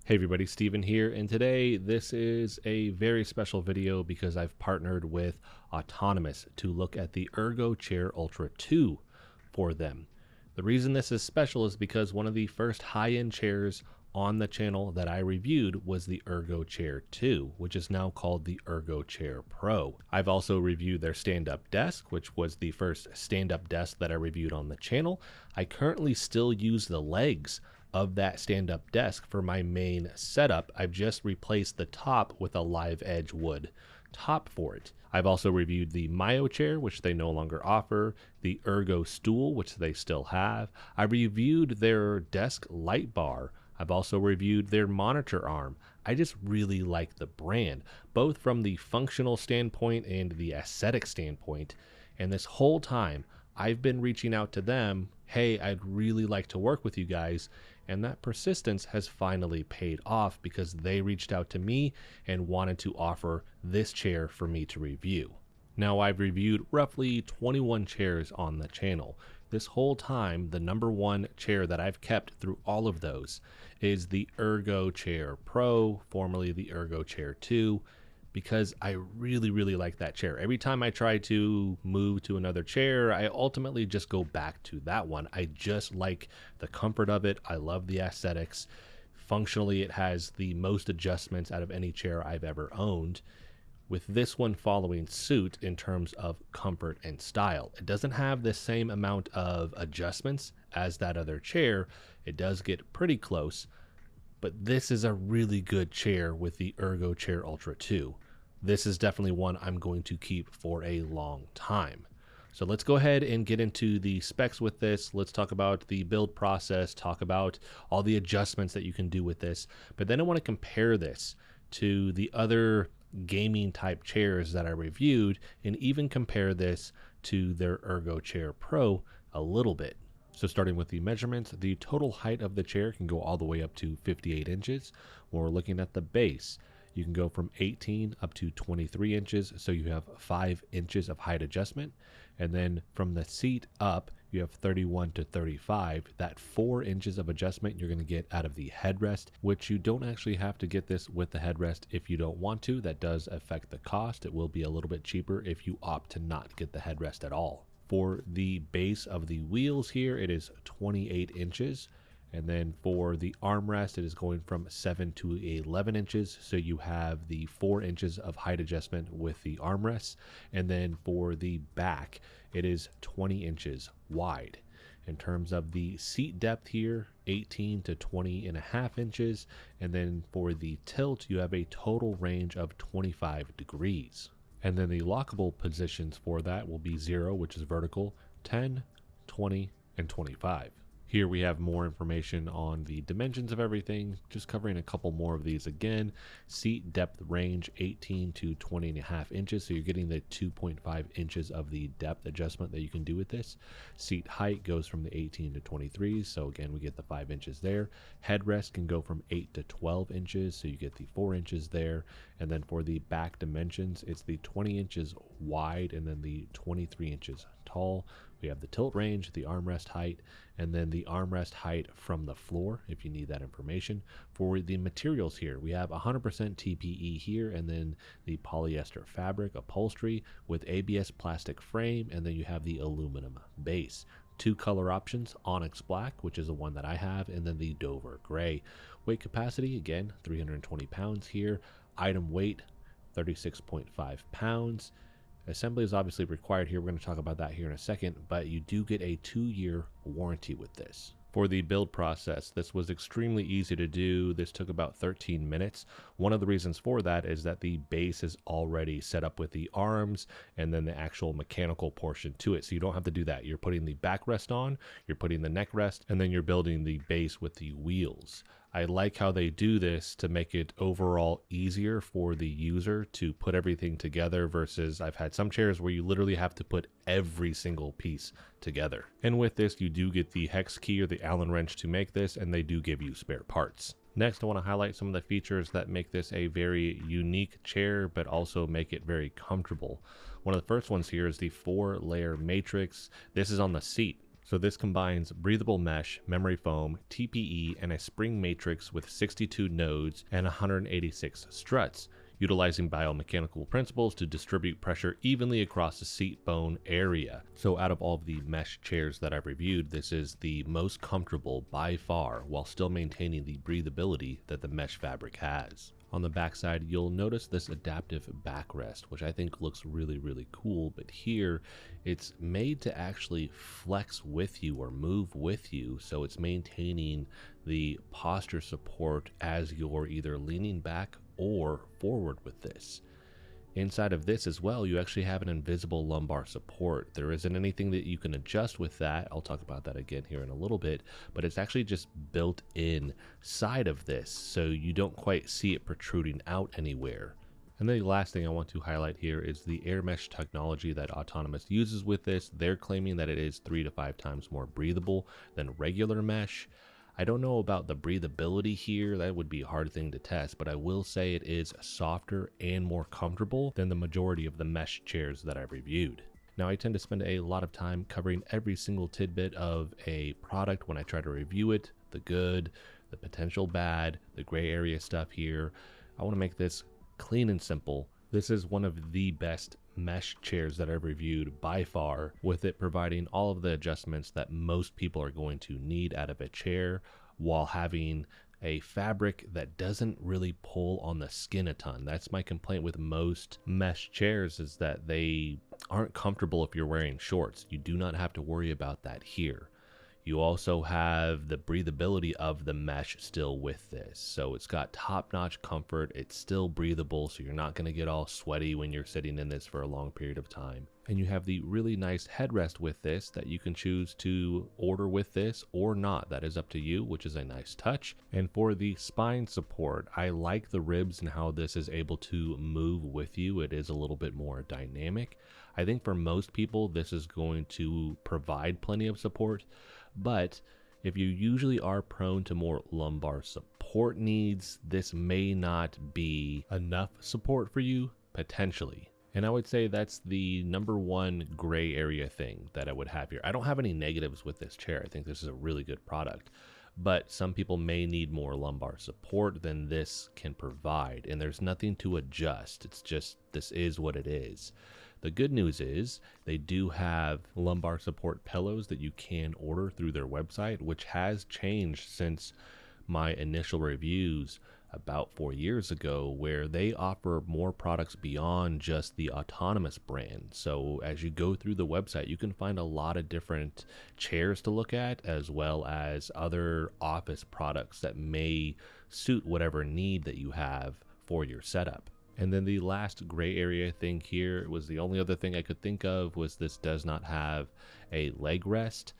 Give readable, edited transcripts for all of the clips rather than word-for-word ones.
Hey everybody, Steven here, and today this is a very special video because I've partnered with Autonomous to look at the ErgoChair Ultra 2 for them. The reason this is special is because one of the first high-end chairs on the channel that I reviewed was the ErgoChair 2, which is now called the ErgoChair Pro. I've also reviewed their stand-up desk, which was the first stand-up desk that I reviewed on the channel. I currently still use the legs of that stand-up desk for my main setup. I've just replaced the top with a live edge wood top for it. I've also reviewed the Myo chair, which they no longer offer, the Ergo stool, which they still have. I reviewed their desk light bar. I've also reviewed their monitor arm. I just really like the brand, both from the functional standpoint and the aesthetic standpoint. And this whole time, I've been reaching out to them, hey, I'd really like to work with you guys. And that persistence has finally paid off because they reached out to me and wanted to offer this chair for me to review. Now, I've reviewed roughly 21 chairs on the channel. This whole time, the number one chair that I've kept through all of those is the ErgoChair Pro, formerly the ErgoChair 2, because I really like that chair. Every time I try to move to another chair, I ultimately just go back to that one. I just like the comfort of it. I love the aesthetics. Functionally, it has the most adjustments out of any chair I've ever owned, with this one following suit in terms of comfort and style. It doesn't have the same amount of adjustments as that other chair. It does get pretty close, but this is a really good chair with the ErgoChair Ultra 2. This is definitely one I'm going to keep for a long time. So let's go ahead and get into the specs with this. Let's talk about the build process, talk about all the adjustments that you can do with this. But then I want to compare this to the other gaming type chairs that I reviewed and even compare this to their ErgoChair Pro a little bit. So starting with the measurements, the total height of the chair can go all the way up to 58 inches. When we're looking at the base, you can go from 18 up to 23 inches. So you have 5 inches of height adjustment. And then from the seat up, you have 31 to 35. That 4 inches of adjustment you're going to get out of the headrest, which you don't actually have to get this with the headrest if you don't want to. That does affect the cost. It will be a little bit cheaper if you opt to not get the headrest at all. For the base of the wheels here, it is 28 inches. And then for the armrest, it is going from 7 to 11 inches. So you have the 4 inches of height adjustment with the armrests. And then for the back, it is 20 inches wide. In terms of the seat depth here, 18 to 20.5 inches. And then for the tilt, you have a total range of 25 degrees. And then the lockable positions for that will be 0, which is vertical, 10, 20, and 25. Here we have more information on the dimensions of everything, just covering a couple more of these again. Seat depth range 18 to 20.5 inches, so you're getting the 2.5 inches of the depth adjustment that you can do with this. Seat height goes from the 18 to 23, so again we get the 5 inches there. Headrest can go from 8 to 12 inches, so you get the 4 inches there. And then for the back dimensions, it's the 20 inches wide and then the 23 inches tall. We have the tilt range, the armrest height, and then the armrest height from the floor if you need that information. For the materials here, we have 100% TPE here, and then the polyester fabric upholstery with ABS plastic frame, and then you have the aluminum base. 2 color options, Onyx Black, which is the one that I have, and then the Dover Gray. Weight capacity, again, 320 pounds here. Item weight, 36.5 pounds. Assembly is obviously required here. We're going to talk about that here in a second, but you do get a 2-year warranty with this. For the build process, this was extremely easy to do. This took about 13 minutes. One of the reasons for that is that the base is already set up with the arms and then the actual mechanical portion to it. So you don't have to do that. You're putting the backrest on, you're putting the neck rest, and then you're building the base with the wheels. I like how they do this to make it overall easier for the user to put everything together versus I've had some chairs where you literally have to put every single piece together. And with this, you do get the hex key or the Allen wrench to make this, and they do give you spare parts. Next, I want to highlight some of the features that make this a very unique chair, but also make it very comfortable. One of the first ones here is the 4-layer matrix. This is on the seat. So this combines breathable mesh, memory foam, TPE, and a spring matrix with 62 nodes and 186 struts, utilizing biomechanical principles to distribute pressure evenly across the seat bone area. So out of all of the mesh chairs that I've reviewed, this is the most comfortable by far, while still maintaining the breathability that the mesh fabric has. On the backside, you'll notice this adaptive backrest, which I think looks really, really cool. But here, it's made to actually flex with you or move with you. So it's maintaining the posture support as you're either leaning back or forward with this. Inside of this as well, you actually have an invisible lumbar support. There isn't anything that you can adjust with that. I'll talk about that again here in a little bit, but it's actually just built inside of this, so you don't quite see it protruding out anywhere. And the last thing I want to highlight here is the air mesh technology that Autonomous uses with this. They're claiming that it is 3 to 5 times more breathable than regular mesh. I don't know about the breathability here, that would be a hard thing to test, but I will say it is softer and more comfortable than the majority of the mesh chairs that I've reviewed. Now, I tend to spend a lot of time covering every single tidbit of a product when I try to review it, the good, the potential bad, the gray area stuff here. I want to make this clean and simple. This is one of the best mesh chairs that I've reviewed by far, with it providing all of the adjustments that most people are going to need out of a chair, while having a fabric that doesn't really pull on the skin a ton. That's my complaint with most mesh chairs, is that they aren't comfortable if you're wearing shorts. You do not have to worry about that here. You also have the breathability of the mesh still with this. So it's got top-notch comfort. It's still breathable, so you're not going to get all sweaty when you're sitting in this for a long period of time. And you have the really nice headrest with this that you can choose to order with this or not. That is up to you, which is a nice touch. And for the spine support, I like the ribs and how this is able to move with you. It is a little bit more dynamic. I think for most people, this is going to provide plenty of support. But if you usually are prone to more lumbar support needs, this may not be enough support for you, potentially. And I would say that's the number one gray area thing that I would have here. I don't have any negatives with this chair. I think this is a really good product. But some people may need more lumbar support than this can provide. And there's nothing to adjust. It's just, this is what it is. The good news is they do have lumbar support pillows that you can order through their website, which has changed since my initial reviews about 4 years ago, where they offer more products beyond just the Autonomous brand. So as you go through the website, you can find a lot of different chairs to look at, as well as other office products that may suit whatever need that you have for your setup. And then the last gray area thing here was the only other thing I could think of was this does not have a leg rest.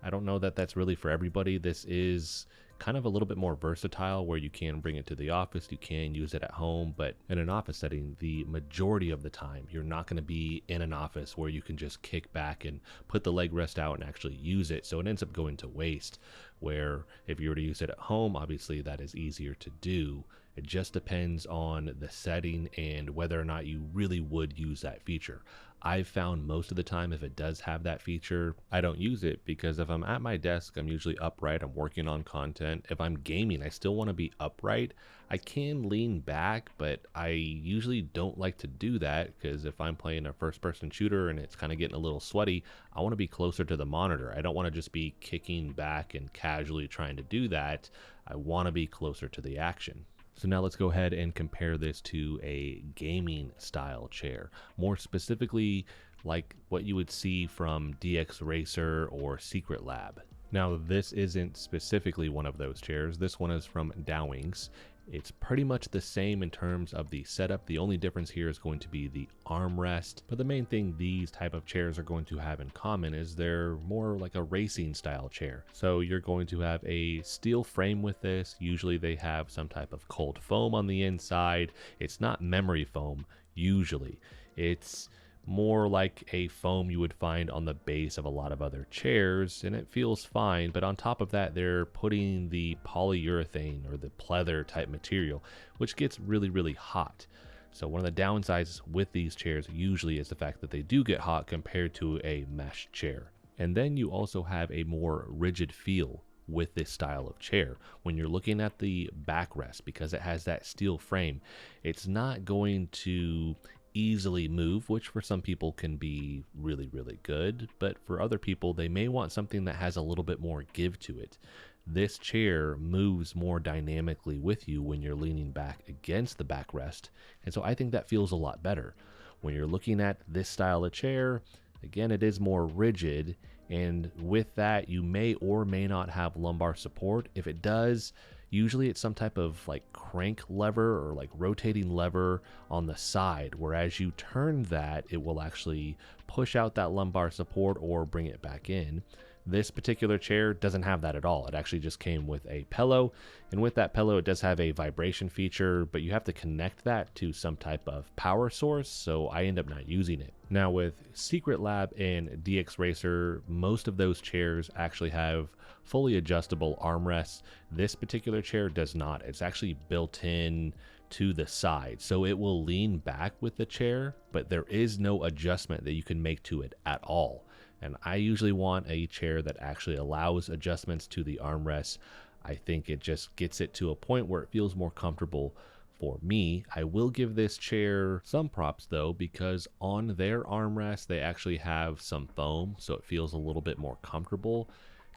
I don't know that that's really for everybody. This is kind of a little bit more versatile, where you can bring it to the office, you can use it at home, but in an office setting, the majority of the time, you're not going to be in an office where you can just kick back and put the leg rest out and actually use it. So it ends up going to waste, where if you were to use it at home, obviously that is easier to do. It just depends on the setting and whether or not you really would use that feature. I've found most of the time, if it does have that feature, I don't use it, because if I'm at my desk, I'm usually upright, I'm working on content. If I'm gaming, I still want to be upright. I can lean back, but I usually don't like to do that, because if I'm playing a first-person shooter and it's kind of getting a little sweaty, I want to be closer to the monitor. I don't want to just be kicking back and casually trying to do that. I want to be closer to the action. So now let's go ahead and compare this to a gaming style chair, more specifically like what you would see from DX Racer or Secret Lab. Now, this isn't specifically one of those chairs. This one is from Dowings. It's pretty much the same in terms of the setup. The only difference here is going to be the armrest. But the main thing these type of chairs are going to have in common is they're more like a racing style chair. So you're going to have a steel frame with this. Usually they have some type of cold foam on the inside. It's not memory foam usually. It's more like a foam you would find on the base of a lot of other chairs, and it feels fine. But on top of that, they're putting the polyurethane or the pleather type material, which gets really, really hot. So one of the downsides with these chairs usually is the fact that they do get hot compared to a mesh chair. And then you also have a more rigid feel with this style of chair. When you're looking at the backrest, because it has that steel frame, it's not going to easily move, which for some people can be really, really good, but for other people, they may want something that has a little bit more give to it. This chair moves more dynamically with you when you're leaning back against the backrest, and so I think that feels a lot better. When you're looking at this style of chair, again, it is more rigid, and with that, you may or may not have lumbar support. If it does, usually it's some type of like crank lever or like rotating lever on the side, where as you turn that, it will actually push out that lumbar support or bring it back in. This particular chair doesn't have that at all. It actually just came with a pillow, and with that pillow it does have a vibration feature, but you have to connect that to some type of power source, so I end up not using it. Now with Secret Lab and DX Racer, most of those chairs actually have fully adjustable armrests. This particular chair does not. It's actually built in to the side, so it will lean back with the chair, but there is no adjustment that you can make to it at all. And I usually want a chair that actually allows adjustments to the armrests. I think it just gets it to a point where it feels more comfortable for me. I will give this chair some props though, because on their armrest, they actually have some foam, so it feels a little bit more comfortable.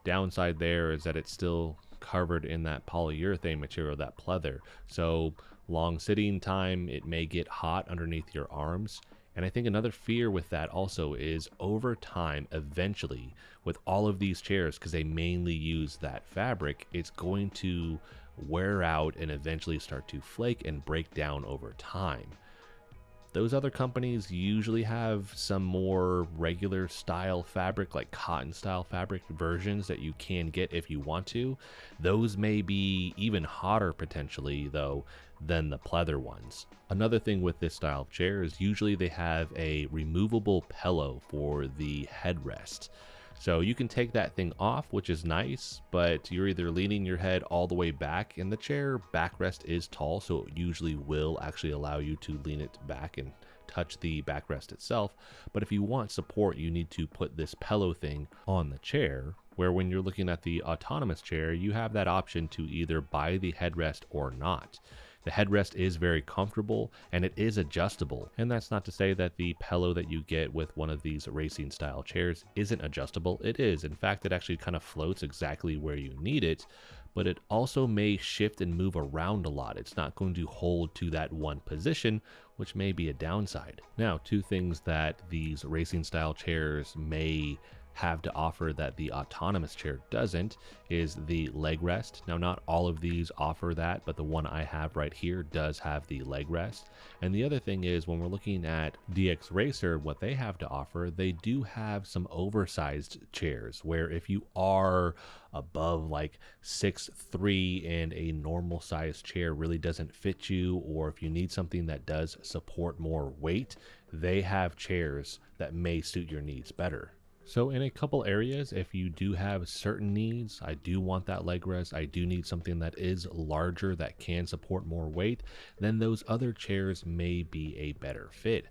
Downside there is that it's still covered in that polyurethane material, that pleather. So long sitting time, it may get hot underneath your arms. And I think another fear with that also is over time, eventually, with all of these chairs, because they mainly use that fabric, it's going to wear out and eventually start to flake and break down over time. Those other companies usually have some more regular style fabric, like cotton style fabric versions that you can get if you want to. Those may be even hotter potentially though than the pleather ones. Another thing with this style of chair is usually they have a removable pillow for the headrest. So you can take that thing off, which is nice, but you're either leaning your head all the way back in the chair. Backrest is tall, so it usually will actually allow you to lean it back and touch the backrest itself. But if you want support, you need to put this pillow thing on the chair, where when you're looking at the autonomous chair, you have that option to either buy the headrest or not. The headrest is very comfortable and it is adjustable. And that's not to say that the pillow that you get with one of these racing style chairs isn't adjustable. It is. In fact, it actually kind of floats exactly where you need it, but it also may shift and move around a lot. It's not going to hold to that one position, which may be a downside. Now, two things that these racing style chairs may have to offer that the autonomous chair doesn't is the leg rest. Now, not all of these offer that, but the one I have right here does have the leg rest. And the other thing is, when we're looking at DX Racer, what they have to offer, they do have some oversized chairs where if you are above like 6'3" and a normal size chair really doesn't fit you, or if you need something that does support more weight, they have chairs that may suit your needs better. So in a couple areas, if you do have certain needs, I do want that leg rest, I do need something that is larger that can support more weight, then those other chairs may be a better fit.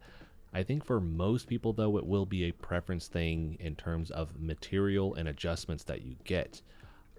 I think for most people though, it will be a preference thing in terms of material and adjustments that you get.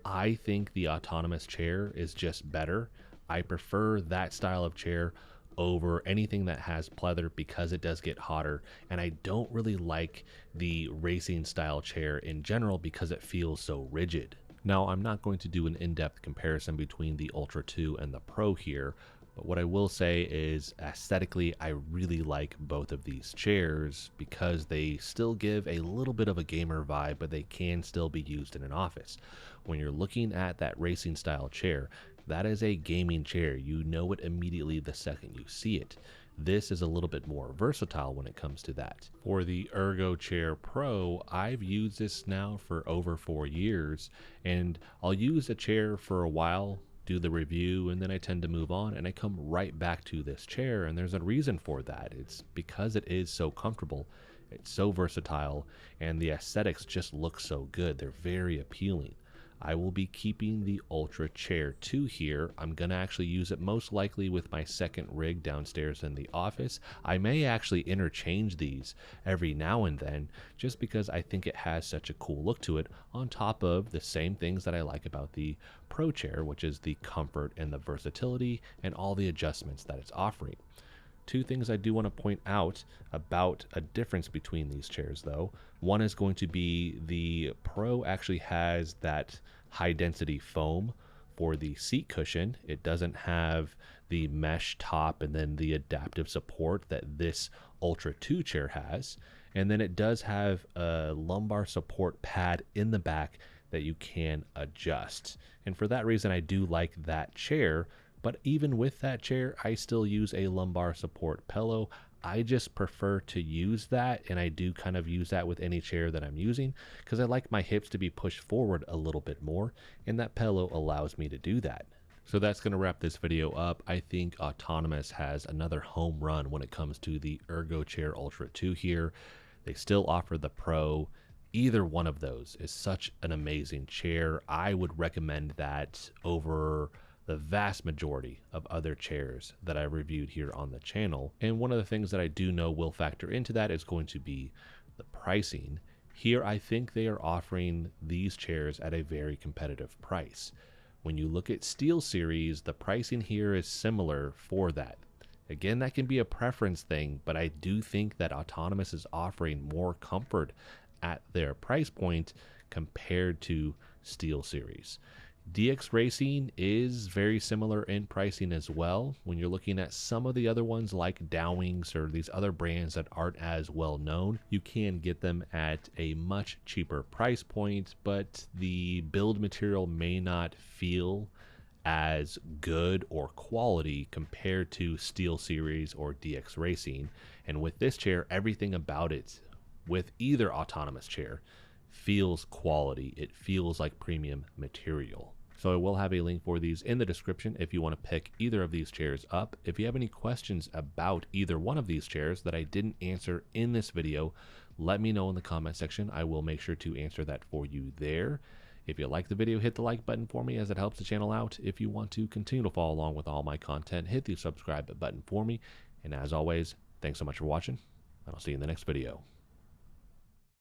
I think the autonomous chair is just better. I prefer that style of chair over anything that has pleather because it does get hotter, and I don't really like the racing style chair in general because it feels so rigid. Now, I'm not going to do an in-depth comparison between the Ultra 2 and the Pro here, but what I will say is aesthetically I really like both of these chairs because they still give a little bit of a gamer vibe, but they can still be used in an office. When you're looking at that racing style chair, that is a gaming chair. You know it immediately the second you see it. This is a little bit more versatile when it comes to that. For the ErgoChair Pro, I've used this now for over 4 years, and I'll use a chair for a while, do the review, and then I tend to move on and I come right back to this chair, and there's a reason for that. It's because it is so comfortable, it's so versatile, and the aesthetics just look so good. They're very appealing. I will be keeping the ErgoChair 2 here. I'm going to actually use it most likely with my second rig downstairs in the office. I may actually interchange these every now and then just because I think it has such a cool look to it, on top of the same things that I like about the Pro chair, which is the comfort and the versatility and all the adjustments that it's offering. Two things I do want to point out about a difference between these chairs though. One is going to be the Pro actually has that high density foam for the seat cushion. It doesn't have the mesh top and then the adaptive support that this Ultra 2 chair has. And then it does have a lumbar support pad in the back that you can adjust. And for that reason, I do like that chair. But even with that chair, I still use a lumbar support pillow. I just prefer to use that, and I do kind of use that with any chair that I'm using because I like my hips to be pushed forward a little bit more, and that pillow allows me to do that. So that's going to wrap this video up. I think Autonomous has another home run when it comes to the ErgoChair Ultra 2 here. They still offer the Pro. Either one of those is such an amazing chair. I would recommend that over the vast majority of other chairs that I reviewed here on the channel. And one of the things that I do know will factor into that is going to be the pricing. Here, I think they are offering these chairs at a very competitive price. When you look at SteelSeries, the pricing here is similar for that. Again, that can be a preference thing, but I do think that Autonomous is offering more comfort at their price point compared to SteelSeries. DX Racing is very similar in pricing as well. When you're looking at some of the other ones like Dowings or these other brands that aren't as well known, you can get them at a much cheaper price point, but the build material may not feel as good or quality compared to SteelSeries or DX Racing. And with this chair, everything about it, with either Autonomous chair, feels quality. It feels like premium material. So I will have a link for these in the description if you want to pick either of these chairs up. If you have any questions about either one of these chairs that I didn't answer in this video, let me know in the comment section. I will make sure to answer that for you there. If you like the video, hit the like button for me as it helps the channel out. If you want to continue to follow along with all my content, hit the subscribe button for me. And as always, thanks so much for watching, and I'll see you in the next video.